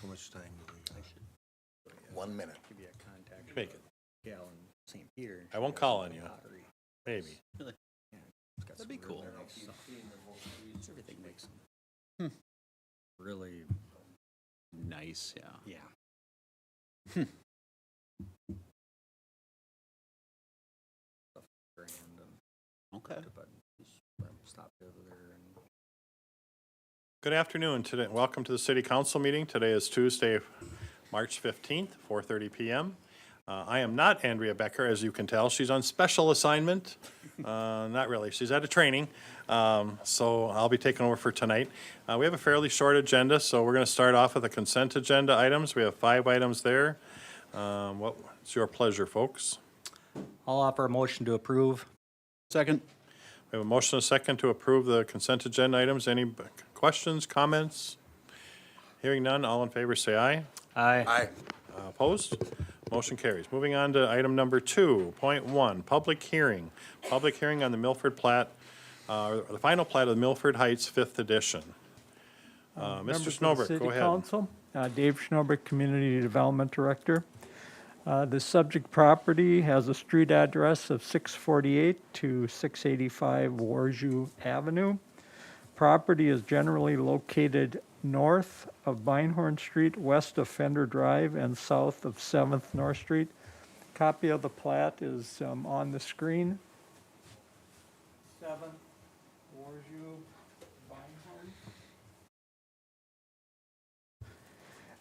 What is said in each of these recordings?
How much time do we have? 1 minute. Give you a contact. Make it. Gal in St. Peter. I won't call on you. Pottery. Maybe. It's got That'd be some cool. really nice stuff. Everything makes them really Nice, yeah. yeah. Stuff grand and Okay. but just stopped over there and Good afternoon. Today, welcome to the City Council meeting. Today is Tuesday, March 15th, 4:30 PM. I am not Andrea Becker, as you can tell. She's on special assignment. Not really. She's at a training, so I'll be taking over for tonight. We have a fairly short agenda, so we're going to start off with the consent agenda items. We have 5 items there. What's your pleasure, folks? I'll offer a motion to approve. Second? We have a motion and a second to approve the consent agenda items. Any questions, comments? Hearing none, all in favor say aye. Aye. Aye. Opposed? Motion carries. Moving on to item number 2.1, public hearing. Public hearing on the Milford plat, the final plat of the Milford Heights 5th edition. Mr. Members of the Snowberg, City go ahead. Council, Dave Schnobert, Community Development Director. The subject property has a street address of 648 to 685 Warju Avenue. Property is generally located north of Beinhorn Street, west of Fender Drive, and south of 7th North Street. Copy of the plat is on the screen. 7 Warju Beinhorn.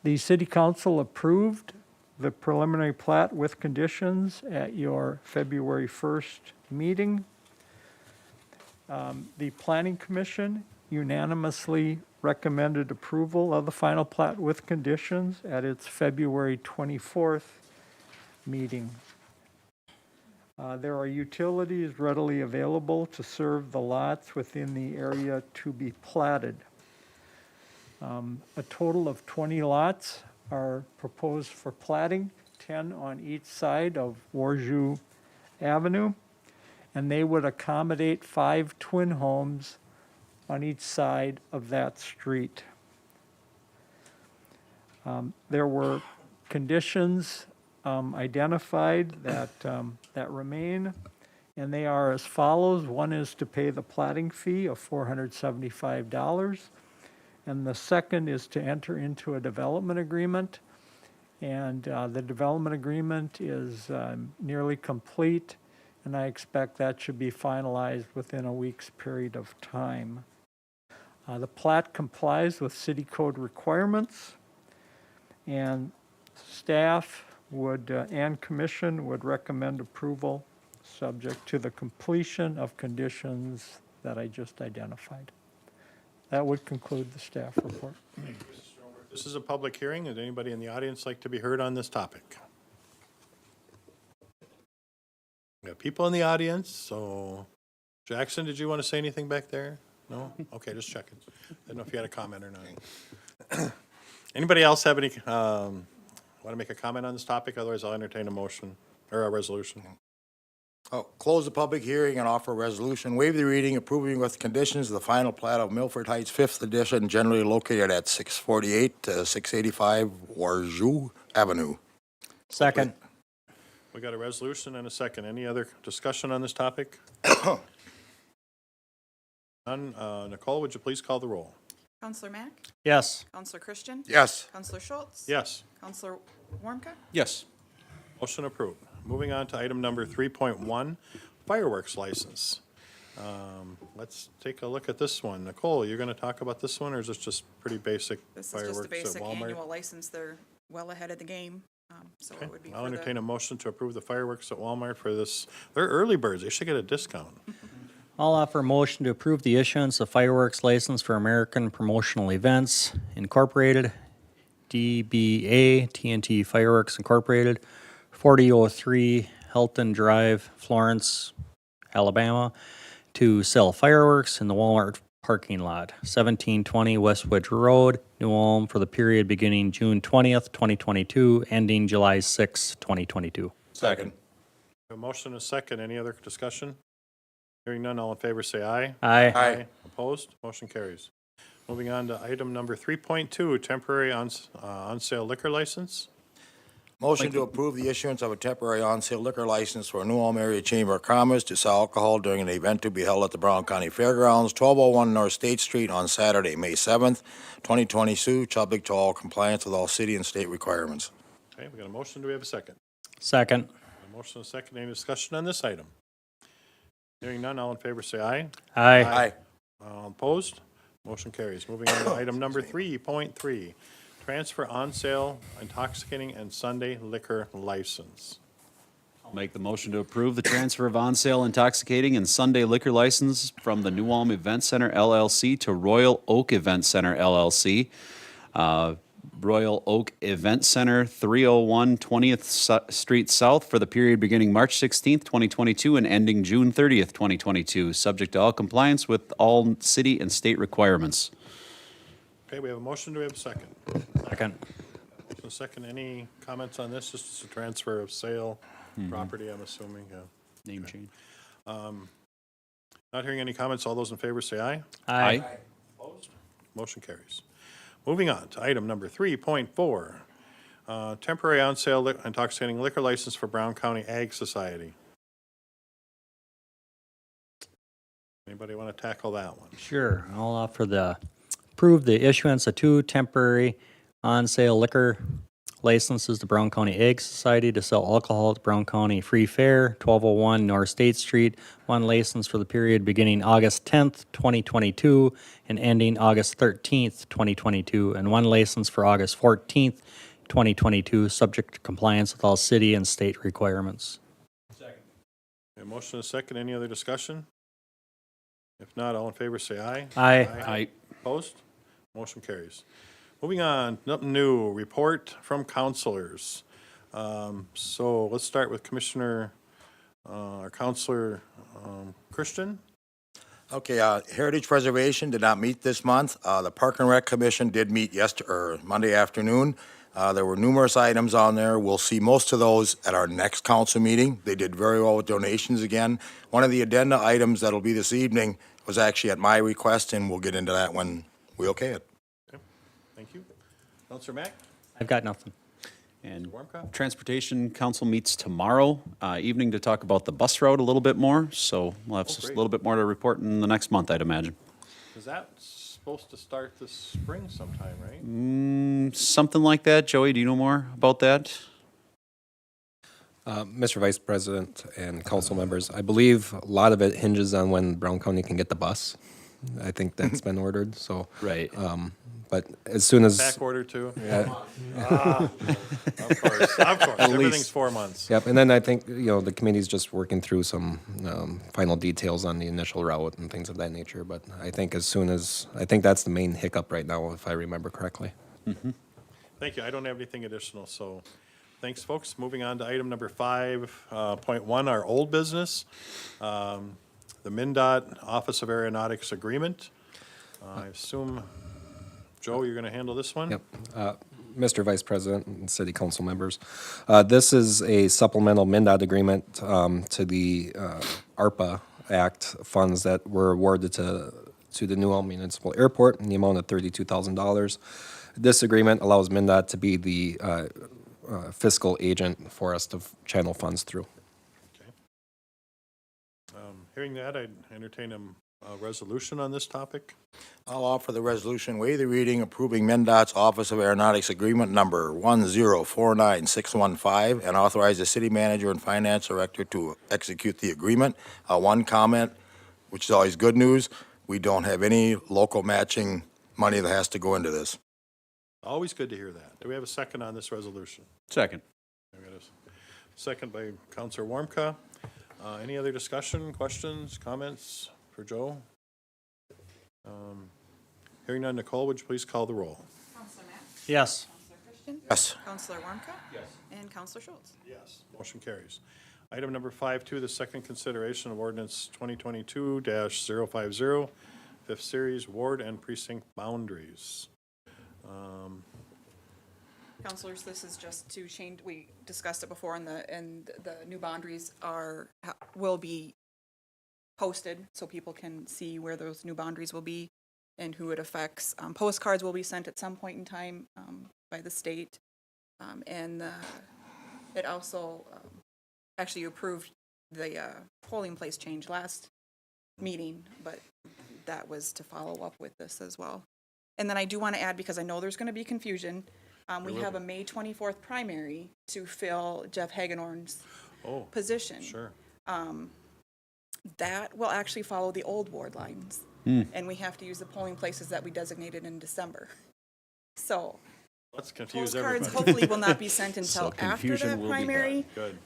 The City Council approved the preliminary plat with conditions at your February 1st meeting. The Planning Commission unanimously recommended approval of the final plat with conditions at its February 24th meeting. There are utilities readily available to serve the lots within the area to be platted. A total of 20 lots are proposed for platting, 10 on each side of Warju Avenue, and they would accommodate 5 twin homes on each side of that street. There were conditions identified that remain, and they are as follows. One is to pay the platting fee of $475. And the second is to enter into a development agreement. And the development agreement is nearly complete, and I expect that should be finalized within a week's period of time. The plat complies with city code requirements, and staff would, and commission would recommend approval subject to the completion of conditions that I just identified. That would conclude the staff report. This is a public hearing. Would anybody in the audience like to be heard on this topic? We have people in the audience, so Jackson, did you want to say anything back there? No? Okay, just checking. I didn't know if you had a comment or not. Anybody else have any, want to make a comment on this topic? Otherwise, I'll entertain a motion or a resolution. Oh, close the public hearing and offer a resolution, waive the reading, approving with conditions the final plat of Milford Heights 5th edition, generally located at 648 to 685 Warju Avenue. Second. We got a resolution and a second. Any other discussion on this topic? None. Nicole, would you please call the roll? Counselor Mack? Yes. Counselor Christian? Yes. Counselor Schultz? Yes. Counselor Warmka? Yes. Motion approved. Moving on to item number 3.1, fireworks license. Let's take a look at this one. Nicole, you're going to talk about this one, or is this just pretty basic This is fireworks just a at basic Walmart? annual license. They're well ahead of the game. So Okay. it would be I'll for entertain the, a motion to approve the fireworks at Walmart for this. They're early birds. They should get a discount. I'll offer a motion to approve the issuance of fireworks license for American Promotional Events Incorporated, DBA TNT Fireworks Incorporated, 4003 Helton Drive, Florence, Alabama, to sell fireworks in the Walmart parking lot, 1720 Westwood Road, New Ulm, for the period beginning June 20th, 2022, ending July 6th, 2022. Second. A motion and a second. Any other discussion? Hearing none, all in favor say aye. Aye. Aye. Opposed? Motion carries. Moving on to item number 3.2, temporary on-sale liquor license. Motion to approve the issuance of a temporary on-sale liquor license for New Ulm Area Chamber of Commerce to sell alcohol during an event to be held at the Brown County Fairgrounds, 1201 North State Street on Saturday, May 7th, 2022, subject to all compliance with all city and state requirements. Okay, we got a motion. Do we have a second? Second. A motion and a second. Any discussion on this item? Hearing none, all in favor say aye. Aye. All opposed? Motion carries. Moving on to item number 3.3, transfer on-sale intoxicating and Sunday liquor license. I'll make the motion to approve the transfer of on-sale intoxicating and Sunday liquor license from the New Ulm Event Center LLC to Royal Oak Event Center LLC. Royal Oak Event Center, 301 20th Street South for the period beginning March 16th, 2022 and ending June 30th, 2022, subject to all compliance with all city and state requirements. Okay, we have a motion. Do we have a second? Second. Motion and a second. Any comments on this? Just as a transfer of sale property, I'm assuming. Name change. Not hearing any comments. All those in favor say aye. Aye. Opposed? Motion carries. Moving on to item number 3.4, temporary on-sale intoxicating liquor license for Brown County Ag Society. Anybody want to tackle that one? Sure. I'll offer approve the issuance of 2 temporary on-sale liquor licenses to Brown County Ag Society to sell alcohol at Brown County Free Fair, 1201 North State Street. 1 license for the period beginning August 10th, 2022 and ending August 13th, 2022, and 1 license for August 14th, 2022, subject to compliance with all city and state requirements. A motion and a second. Any other discussion? If not, all in favor say aye. Aye. Aye. Opposed? Motion carries. Moving on, nothing new, report from counselors. So let's start with Commissioner, or Counselor Christian. Okay, Heritage Preservation did not meet this month. The Park and Rec Commission did meet Monday afternoon. There were numerous items on there. We'll see most of those at our next council meeting. They did very well with donations again. One of the addenda items that'll be this evening was actually at my request, and we'll get into that when we okay it. Thank you. Counselor Mack? I've got nothing. And Warmka? Transportation Council meets tomorrow evening to talk about the bus route a little bit more. So we'll have just a great. little bit more to report in the next month, I'd imagine. Is that supposed to start this spring sometime, right? Something like that. Joey, do you know more about that? Mr. Vice President and council members, I believe a lot of it hinges on when Brown County can get the bus. I think that's been ordered, so. Right. But as soon as, Back order too? yeah, Of course, of course. Everything's least. 4 months. yep, and then I think, the committee's just working through some final details on the initial route and things of that nature, but I think I think that's the main hiccup right now, if I remember correctly. Thank you. I don't have anything additional, so thanks, folks. Moving on to item number 5.1, our old business. The MnDOT Office of Aeronautics Agreement. I assume, Joe, you're going to handle this one? Yep. Mr. Vice President and City Council members, this is a supplemental MnDOT agreement to the ARPA Act funds that were awarded to the New Ulm Municipal Airport in the amount of $32,000. This agreement allows MnDOT to be the fiscal agent for us to channel funds through. Okay. Hearing that, I'd entertain a resolution on this topic. I'll offer the resolution, waive the reading, approving MnDOT's Office of Aeronautics Agreement Number 1049615, and authorize the city manager and finance director to execute the agreement. One comment, which is always good news, we don't have any local matching money that has to go into this. Always good to hear that. Do we have a second on this resolution? Second. We got a second by Counselor Warmka. Any other discussion, questions, comments for Joe? Hearing none, Nicole, would you please call the roll? Counselor Mack? Yes. Counselor Christian? Yes. Counselor Warmka? Yes. And Counselor Schultz? Yes. Motion carries. Item number 5.2, the second consideration of ordinance 2022-050, fifth series, ward and precinct boundaries. Counselors, this is just to change, we discussed it before, and the new boundaries will be posted, so people can see where those new boundaries will be. and who it affects. Postcards will be sent at some point in time by the state. And it also, actually you approved the polling place change last meeting, but that was to follow up with this as well. And then I do want to add, because I know there's going to be confusion, we have a May 24th primary to fill Jeff Hagenorn's Oh, position. sure. That will actually follow the old ward lines. And we have to use the polling places that we designated in December. So Let's confuse postcards everybody. hopefully will not be sent until after confusion the will be primary. Good.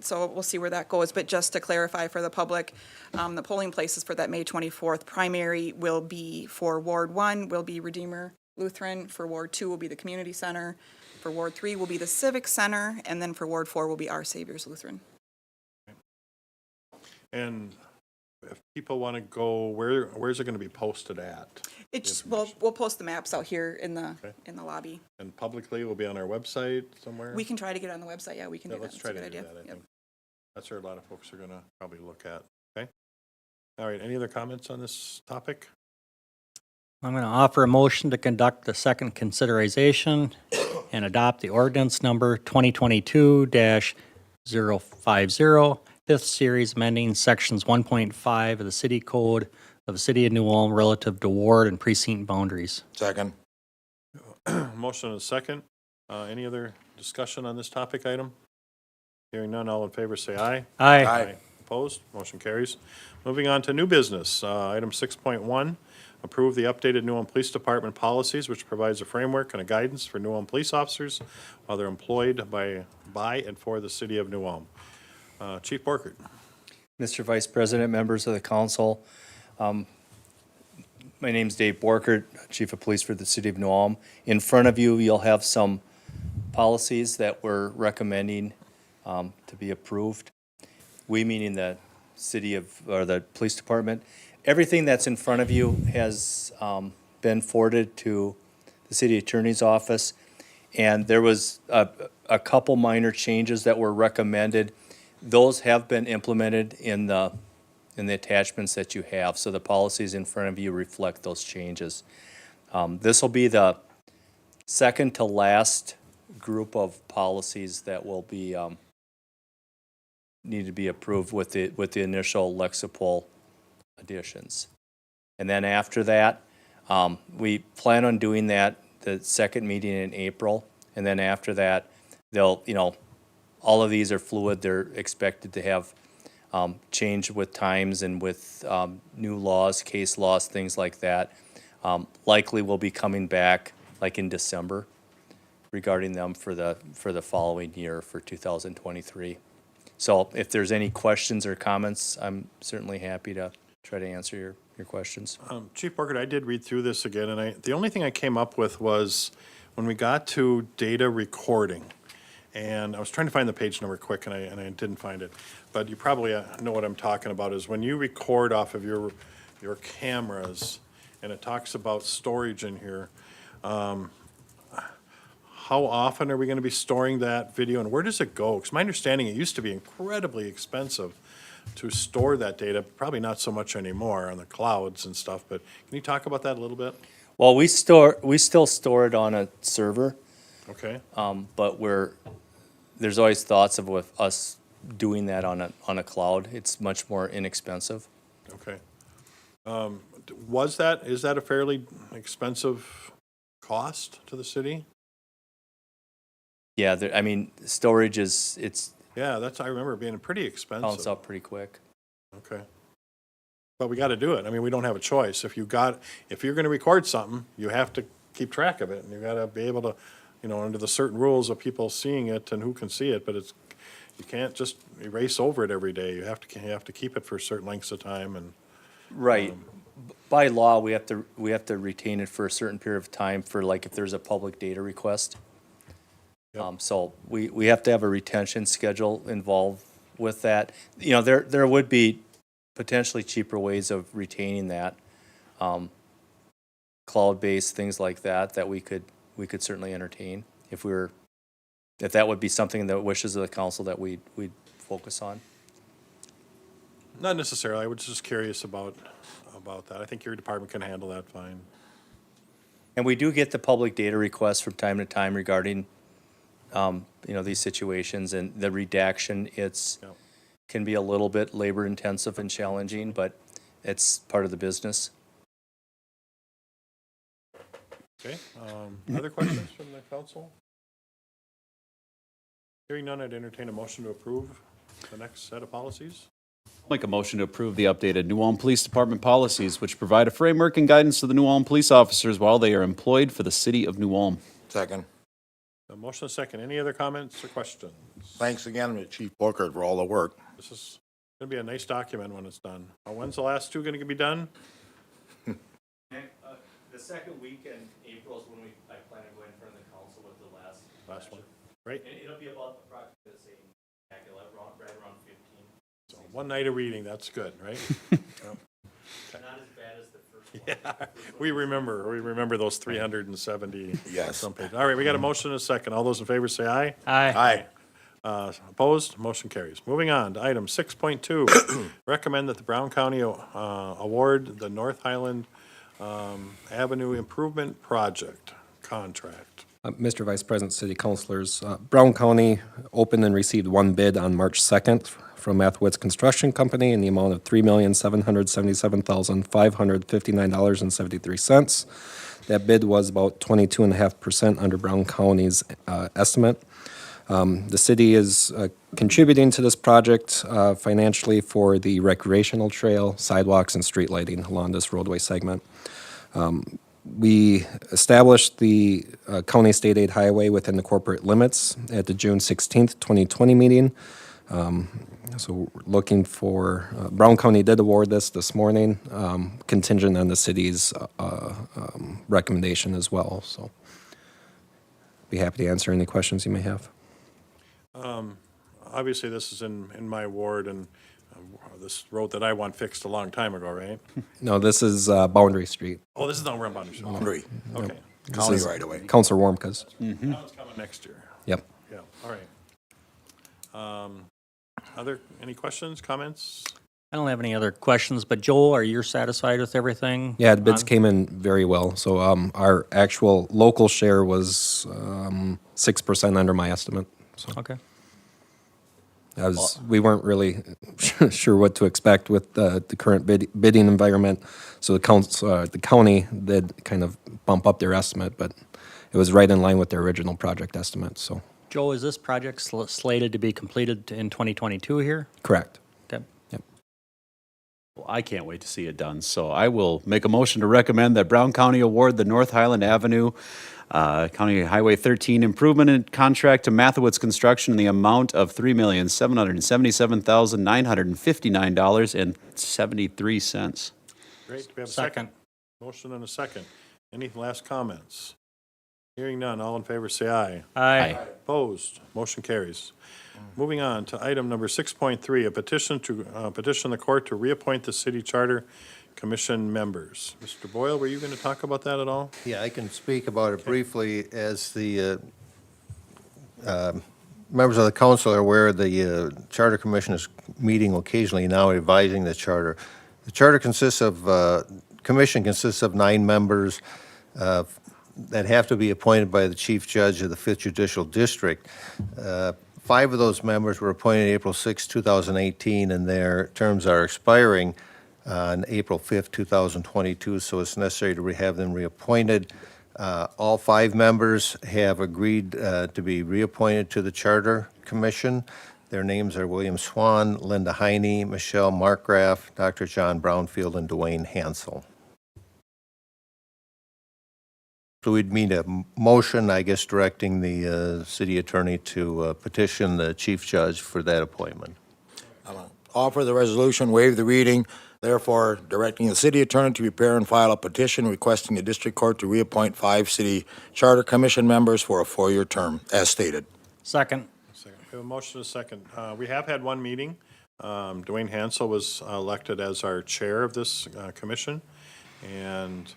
So we'll see where that goes. But just to clarify for the public, the polling places for that May 24th primary will be for Ward 1 will be Redeemer Lutheran, for Ward 2 will be the Community Center, for Ward 3 will be the Civic Center, and then for Ward 4 will be Our Saviors Lutheran. And if people want to go, where's it going to be posted at? It's, we'll post the maps out here in the lobby. And publicly, will be on our website somewhere? We can try to get it on the website, yeah, we can Yeah, do that. let's That's try a to good do idea. that, I Yep. think. That's where a lot of folks are going to probably look at, okay? All right, any other comments on this topic? I'm going to offer a motion to conduct the second considerization and adopt the ordinance number 2022-050, fifth series amending sections 1.5 of the city code of the city of New Ulm relative to ward and precinct boundaries. Second. Motion and a second. Any other discussion on this topic item? Hearing none, all in favor say aye. Aye. Opposed? Motion carries. Moving on to new business. Item 6.1, approve the updated New Ulm Police Department policies, which provides a framework and a guidance for New Ulm police officers while they're employed by and for the city of New Ulm. Chief Borkert. Mr. Vice President, members of the council, my name's Dave Borkert, Chief of Police for the City of New Ulm. In front of you, you'll have some policies that we're recommending to be approved. We meaning the city of, or the police department. Everything that's in front of you has been forwarded to the city attorney's office. And there was a couple minor changes that were recommended. Those have been implemented in the attachments that you have. So the policies in front of you reflect those changes. This will be the second to last group of policies that will be need to be approved with the initial Lexipol additions. And then after that, we plan on doing that the second meeting in April. And then after that, they'll, all of these are fluid. They're expected to have change with times and with new laws, case laws, things like that. Likely we'll be coming back like in December regarding them for the following year for 2023. So if there's any questions or comments, I'm certainly happy to try to answer your questions. Chief Borkert, I did read through this again, and the only thing I came up with was when we got to data recording, and I was trying to find the page number quick, and I didn't find it, but you probably know what I'm talking about, is when you record off of your cameras, and it talks about storage in here, how often are we going to be storing that video, and where does it go? Because my understanding, it used to be incredibly expensive to store that data, probably not so much anymore on the clouds and stuff, but can you talk about that a little bit? Well, we still store it on a server, Okay, but there's always thoughts of with us doing that on a cloud. It's much more inexpensive. okay. Is that a fairly expensive cost to the city? Yeah, storage Yeah, I remember it being pretty counts expensive. up pretty quick. Okay. But we got to do it. I mean, we don't have a choice. If you're going to record something, you have to keep track of it, and you got to be able to, under the certain rules of people seeing it and who can see it, but you can't just erase over it every day. You have to keep it for certain lengths of time, and Right. By law, we have to retain it for a certain period of time for like if there's a public data request. Yep. So we have to have a retention schedule involved with that. There would be potentially cheaper ways of retaining that, cloud-based things like that we could certainly entertain if that would be something that wishes of the council that we'd focus on. not necessarily. I was just curious about about that. I think your department can handle that fine. And we do get the public data requests from time to time regarding, these situations, and the redaction, Yep. can be a little bit labor intensive and challenging, but it's part of the business. Okay, other questions from the council? Hearing none, I'd entertain a motion to approve the next set of policies. Make a motion to approve the updated New Ulm Police Department policies, which provide a framework and guidance to the New Ulm police officers while they are employed for the city of New Ulm. Second. A motion and a second. Any other comments or questions? Thanks again to Chief Booker for all the work. This is going to be a nice document when it's done. When's the last two going to be done? The second week in April is when I plan to go in front of the council with the Last one. Right? It'll be about approximately the same, right around 15. So one night of reading, that's good, right? Not as bad as the first one. We remember those 370 Yes. some pages. All right, we got a motion and a second. All those in favor say aye. Aye. Opposed? Motion carries. Moving on to item 6.2. Recommend that the Brown County award the North Highland Avenue Improvement Project contract. Mr. Vice President, City Councilors, Brown County opened and received one bid on March 2nd from Mathewitz Construction Company in the amount of $3,777,559.73. That bid was about 22.5% under Brown County's estimate. The city is contributing to this project financially for the recreational trail, sidewalks, and street lighting along this roadway segment. We established the county state aid highway within the corporate limits at the June 16th, 2020 meeting. So we're looking for, Brown County did award this morning, contingent on the city's recommendation as well. So be happy to answer any questions you may have. Obviously, this is in my ward, and this road that I want fixed a long time ago, right? No, this is Boundary Street. Oh, this is not where I'm on. Okay. Three. This County is right away. Counselor Warmka's. That one's coming next year. Yep. Yeah, all right. Any questions, comments? I don't have any other questions, but Joel, are you satisfied with everything? Yeah, the bids on- came in very well. So our actual local share was 6% under my estimate. So Okay. we weren't really sure what to expect with the current bidding environment. So the county did kind of bump up their estimate, but it was right in line with their original project estimate. So Joe, is this project slated to be completed in 2022 here? correct. Okay. Yep. Well, I can't wait to see it done, so I will make a motion to recommend that Brown County award the North Highland Avenue County Highway 13 improvement and contract to Mathewitz Construction in the amount of $3,777,959.73. Great, do we have a second? Second. Motion and a second. Any last comments? Hearing none, all in favor say aye. Aye. Opposed, motion carries. Moving on to item number 6.3, a petition to petition the court to reappoint the city charter commission members. Mr. Boyle, were you going to talk about that at all? Yeah, I can speak about it briefly. As the members of the council are aware, the Charter Commission is meeting occasionally now revising the charter. The charter commission consists of 9 members that have to be appointed by the chief judge of the 5th Judicial District. 5 of those members were appointed April 6, 2018, and their terms are expiring on April 5th, 2022, so it's necessary to have them reappointed. All 5 members have agreed to be reappointed to the Charter Commission. Their names are William Swan, Linda Heine, Michelle Markgraf, Dr. John Brownfield, and Dwayne Hansel. So we'd need a motion, I guess, directing the city attorney to petition the chief judge for that appointment. Offer the resolution, waive the reading, therefore directing the city attorney to prepare and file a petition requesting the district court to reappoint 5 city charter commission members for a 4-year term, as stated. Second. Second. We have a motion and a second. We have had one meeting. Dwayne Hansel was elected as our chair of this commission, and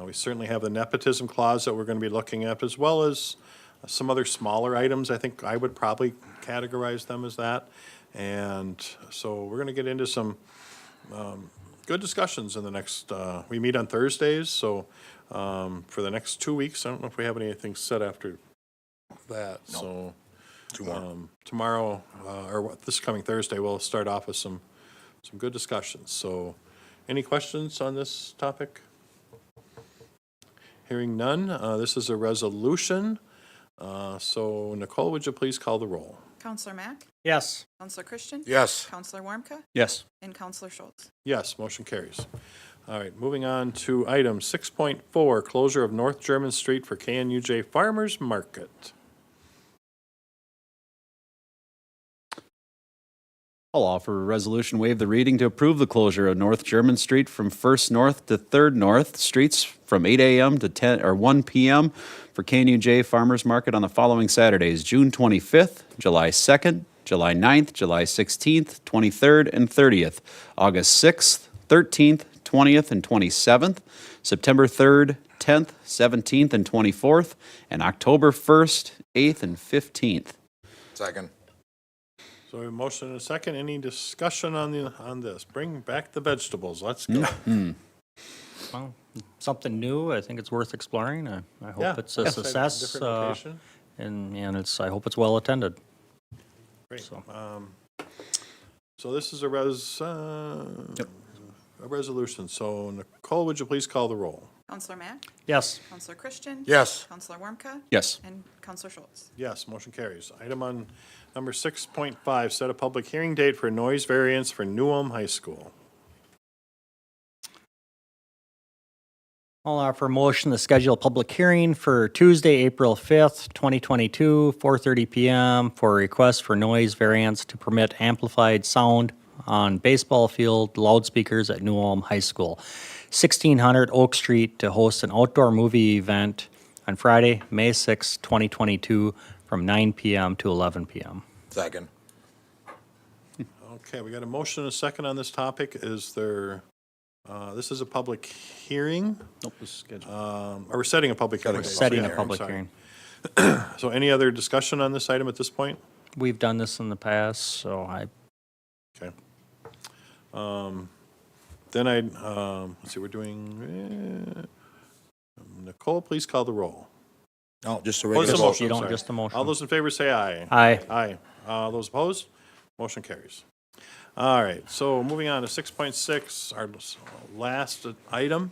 we certainly have the nepotism clause that we're going to be looking at, as well as some other smaller items. I think I would probably categorize them as that. And so we're going to get into some good discussions in the next, we meet on Thursdays, so for the next 2 weeks, I don't know if we have anything set after that, so. 2 more. Tomorrow, this coming Thursday, we'll start off with some good discussions. So, any questions on this topic? Hearing none, this is a resolution. So Nicole, would you please call the roll? Counselor Mack, Yes. Counselor Christian, Yes. Counselor Warmka, Yes. and Counselor Schultz. Yes, motion carries. All right, moving on to item 6.4, closure of North German Street for KNUJ Farmers Market. I'll offer a resolution, waive the reading to approve the closure of North German Street from First North to Third North Streets from 8 a.m. to 1 p.m. for KNUJ Farmers Market on the following Saturdays, June 25th, July 2nd, July 9th, July 16th, 23rd, and 30th, August 6th, 13th, 20th, and 27th, September 3rd, 10th, 17th, and 24th, and October 1st, 8th, and 15th. Second. So we have a motion and a second. Any discussion on this? Bring back the vegetables. Let's go. Well, something new. I think it's worth exploring. I Yeah, hope it's a yeah. success, Different location. and I hope it's well attended. Great. So. So this is a resolution. So Nicole, would you please call the roll? Counselor Mack, Yes. Counselor Christian. Yes. Counselor Warmka, Yes. and Counselor Schultz. Yes, motion carries. Item on number 6.5, set a public hearing date for noise variance for New Ulm High School. I'll offer a motion to schedule a public hearing for Tuesday, April 5th, 2022, 4:30 PM for a request for noise variance to permit amplified sound on baseball field loudspeakers at New Ulm High School, 1600 Oak Street, to host an outdoor movie event on Friday, May 6, 2022, from 9 PM to 11 PM. Second. Okay, we got a motion and a second on this topic. Is there, this is a public hearing, Nope, this is scheduled. or we're setting a public hearing. Setting a Yeah, I'm public sorry. hearing. So any other discussion on this item at this point? We've done this in the past, so Okay. Then let's see, we're doing, Nicole, please call the roll. No, just a Oh, just regular a vote. motion, You don't- sorry. just a motion. All those in favor say aye. Aye. Aye. Those opposed? Motion carries. All right, so moving on to 6.6, our last item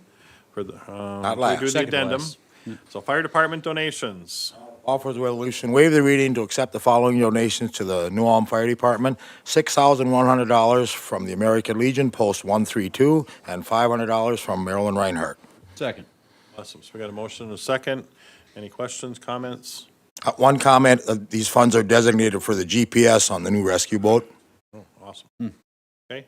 for the, Not we last. do the Second to addendum. last. So fire department donations. Offers a resolution, waive the reading to accept the following donations to the New Ulm Fire Department: $6,100 from the American Legion, Post 132, and $500 from Marilyn Reinhardt. Second. Awesome, so we got a motion and a second. Any questions, comments? One comment, these funds are designated for the GPS on the new rescue boat. Oh, awesome. Okay.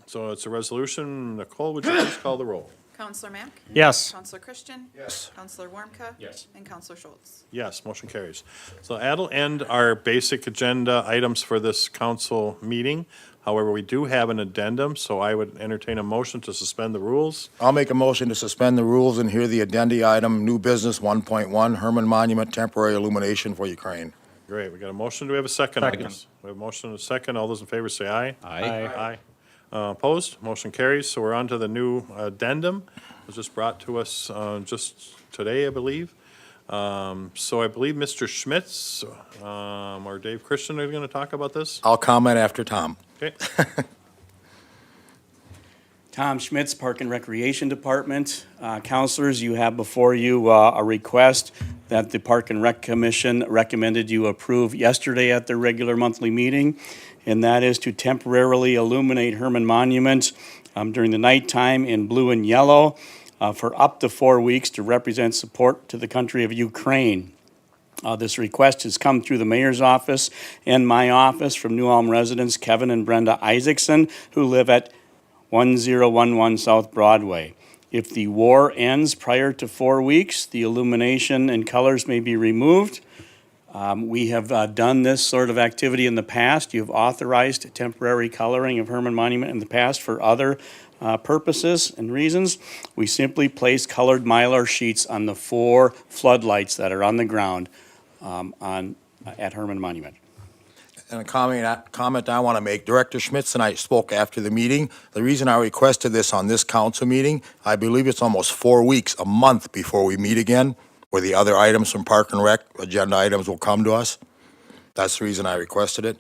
So it's a resolution. Nicole, would you please call the roll? Counselor Mack, yes. Counselor Christian. Yes. Counselor Warmka. Yes. And Counselor Schultz. Yes, motion carries. So that'll end our basic agenda items for this council meeting. However, we do have an addendum, so I would entertain a motion to suspend the rules. I'll make a motion to suspend the rules and hear the addenda item, new business 1.1, Herman Monument temporary illumination for Ukraine. Great, we got a motion. Do we have a second on Second. this? We have a motion and a second. All those in favor say aye. Aye. Aye. Opposed? Motion carries. So we're on to the new addendum. It was just brought to us just today, I believe. So I believe Mr. Schmitz or Dave Christian are going to talk about this. I'll comment after Tom. Okay. Tom Schmitz, Park and Recreation Department. Counselors, you have before you a request that the Park and Rec Commission recommended you approve yesterday at their regular monthly meeting, and that is to temporarily illuminate Herman Monument during the nighttime in blue and yellow for up to 4 weeks to represent support to the country of Ukraine. This request has come through the mayor's office and my office from New Ulm residents Kevin and Brenda Isaacson, who live at 1011 South Broadway. If the war ends prior to 4 weeks, the illumination and colors may be removed. We have done this sort of activity in the past. You've authorized temporary coloring of Herman Monument in the past for other purposes and reasons. We simply place colored Mylar sheets on the 4 floodlights that are on the ground at Herman Monument. And a comment I want to make, Director Schmitz and I spoke after the meeting. The reason I requested this on this council meeting, I believe it's almost 4 weeks, a month before we meet again, where the other items from Park and Rec, agenda items will come to us. That's the reason I requested it.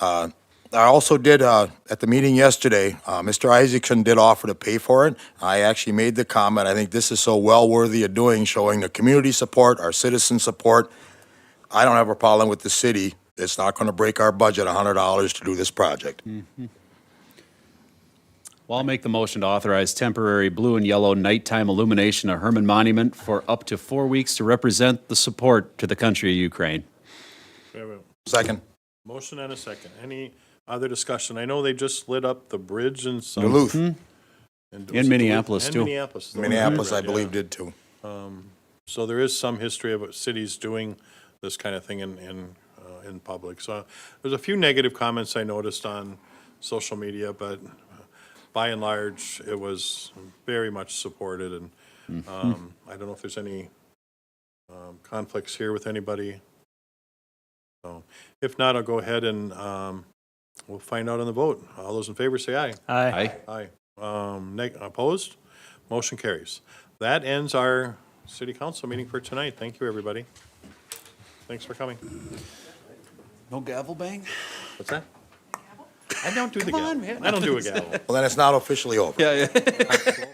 I also did, at the meeting yesterday, Mr. Isaacson did offer to pay for it. I actually made the comment, I think this is so well worthy of doing, showing the community support, our citizen support. I don't have a problem with the city. It's not going to break our budget $100 to do this project. Well, I'll make the motion to authorize temporary blue and yellow nighttime illumination of Herman Monument for up to 4 weeks to represent the support to the country of Ukraine. We have a Second, motion and a second. Any other discussion? I know they just lit up the bridge in some. Duluth, And In Minneapolis, and too. Minneapolis. Minneapolis, I Yeah. believe, did too. So there is some history of cities doing this kind of thing in public. So there's a few negative comments I noticed on social media, but by and large, it was very much supported. And I don't know if there's any conflicts here with anybody. So if not, I'll go ahead and we'll find out on the vote. All those in favor say aye. Aye. Aye. Opposed? Motion carries. That ends our city council meeting for tonight. Thank you, everybody. Thanks for coming. No gavel bang? What's that? I don't do the gavel. I don't do a gavel. Well, then it's not officially over. Yeah, yeah.